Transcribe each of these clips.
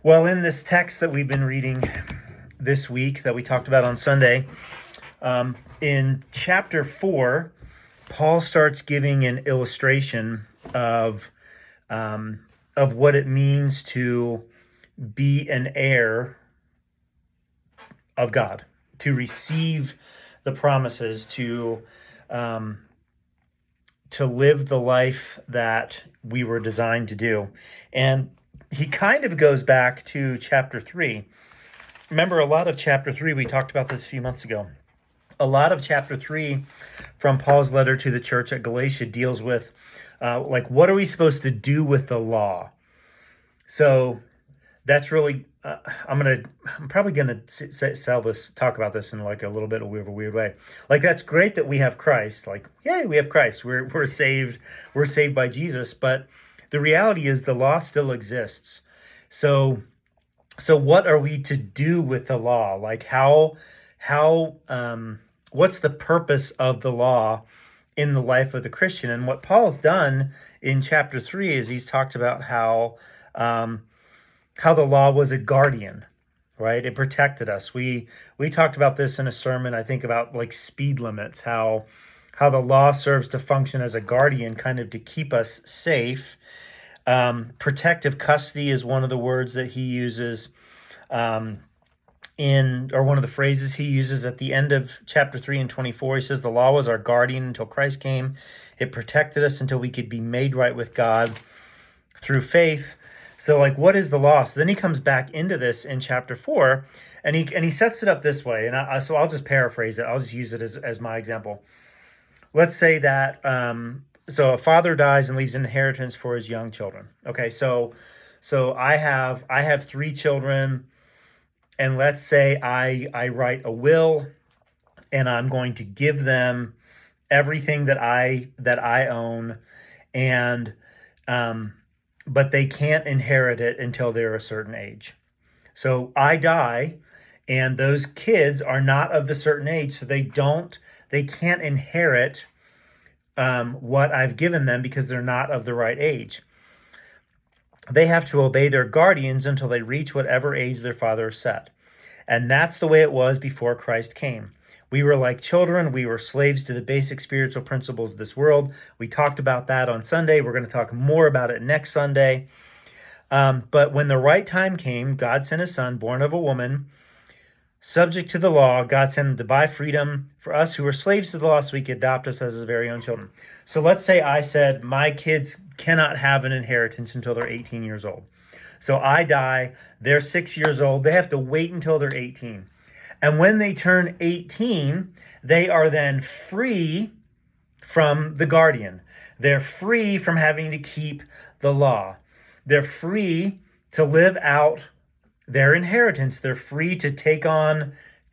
Well, in this text that we've been reading this week that we talked about on Sunday, in chapter 4, Paul starts giving an illustration of what it means to be an heir of God, to receive the promises, to live the life that we were designed to do. And he kind of goes back to chapter 3. Remember, a lot of chapter 3, we talked about this a few months ago. A lot of chapter 3 from Paul's letter to the church at Galatia deals with, what are we supposed to do with the law? So that's really, I'm probably gonna talk about this in like a little bit of a weird way. Like, that's great that we have Christ. Like, yay, we have Christ. We're saved. We're saved by Jesus. But the reality is the law still exists. So what are we to do with the law? Like, what's the purpose of the law in the life of the Christian? And what Paul's done in chapter 3 is he's talked about how the law was a guardian, right? It protected us. We talked about this in a sermon, I think, about like speed limits, how the law serves to function as a guardian, kind of to keep us safe. Protective custody is one of the words that he uses or one of the phrases he uses at the end of chapter 3 and 24. He says the law was our guardian until Christ came. It protected us until we could be made right with God through faith. So, like, what is the law? So then he comes back into this in chapter 4, and he sets it up this way. And so I'll just paraphrase it. I'll just use it as my example. Let's say that so a father dies and leaves an inheritance for his young children. Okay, so I have 3 children, and let's say I write a will, and I'm going to give them everything that I own, and but they can't inherit it until they're a certain age. So I die, and those kids are not of the certain age, so they can't inherit what I've given them because they're not of the right age. They have to obey their guardians until they reach whatever age their father set. And that's the way it was before Christ came. We were like children. We were slaves to the basic spiritual principles of this world. We talked about that on Sunday. We're going to talk more about it next Sunday. But when the right time came, God sent his son, born of a woman, subject to the law. God sent him to buy freedom for us who were slaves to the law so he could adopt us as his very own children. So let's say I said my kids cannot have an inheritance until they're 18 years old. So I die, they're 6 years old. They have to wait until they're 18. And when they turn 18, they are then free from the guardian. They're free from having to keep the law. They're free to live out their inheritance. They're free to take on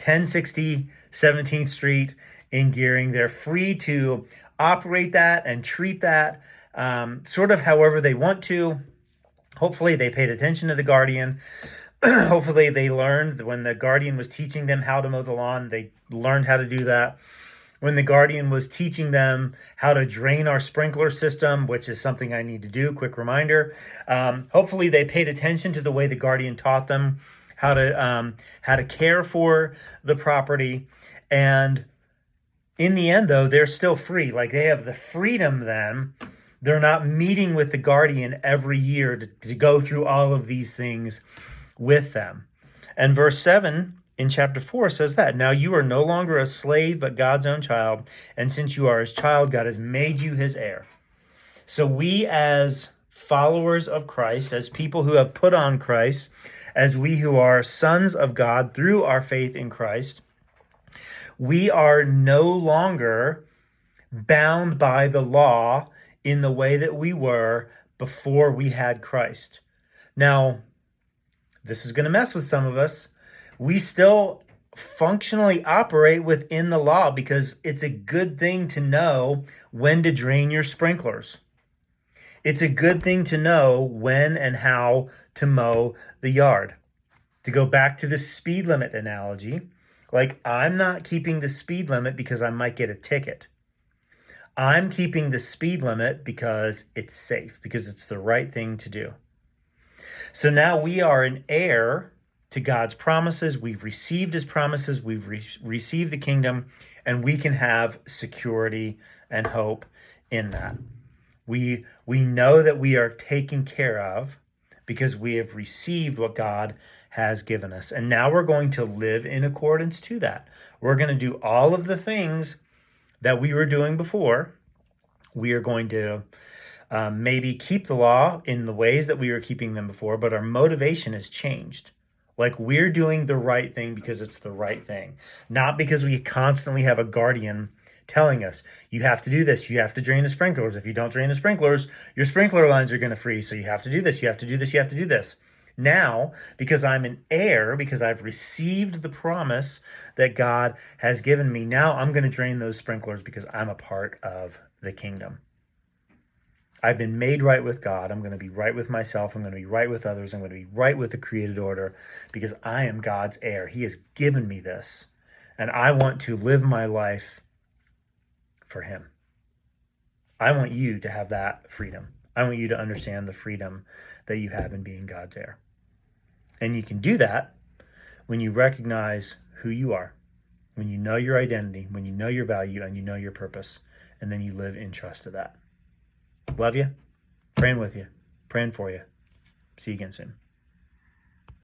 1060 17th Street in Gearing. They're free to operate that and treat that sort of however they want to. Hopefully they paid attention to the guardian. Hopefully they learned when the guardian was teaching them how to mow the lawn, they learned how to do that. When the guardian was teaching them how to drain our sprinkler system, which is something I need to do, quick reminder. Hopefully they paid attention to the way the guardian taught them how to care for the property. And in the end, though, they're still free. Like, they have the freedom then. They're not meeting with the guardian every year to go through all of these things with them. And verse 7 in chapter 4 says that, now you are no longer a slave, but God's own child. And since you are his child, God has made you his heir. So we, as followers of Christ, as people who have put on Christ, as we who are sons of God through our faith in Christ, we are no longer bound by the law in the way that we were before we had Christ. Now, this is going to mess with some of us. We still functionally operate within the law because it's a good thing to know when to drain your sprinklers. It's a good thing to know when and how to mow the yard. To go back to the speed limit analogy, like, I'm not keeping the speed limit because I might get a ticket. I'm keeping the speed limit because it's safe, because it's the right thing to do. So now we are an heir to God's promises. We've received his promises. We've received the kingdom, and we can have security and hope in that. We know that we are taken care of because we have received what God has given us. And now we're going to live in accordance to that. We're going to do all of the things that we were doing before. We are going to maybe keep the law in the ways that we were keeping them before, but our motivation has changed. Like, we're doing the right thing because it's the right thing, not because we constantly have a guardian telling us, you have to do this, you have to drain the sprinklers. If you don't drain the sprinklers, your sprinkler lines are going to freeze. So you have to do this, you have to do this, you have to do this. Now, because I'm an heir, because I've received the promise that God has given me, now I'm going to drain those sprinklers because I'm a part of the kingdom. I've been made right with God. I'm going to be right with myself. I'm going to be right with others. I'm going to be right with the created order because I am God's heir. He has given me this, and I want to live my life for him. I want you to have that freedom. I want you to understand the freedom that you have in being God's heir. And you can do that when you recognize who you are, when you know your identity, when you know your value, and you know your purpose, and then you live in trust of that. Love you. Praying with you. Praying for you. See you again soon.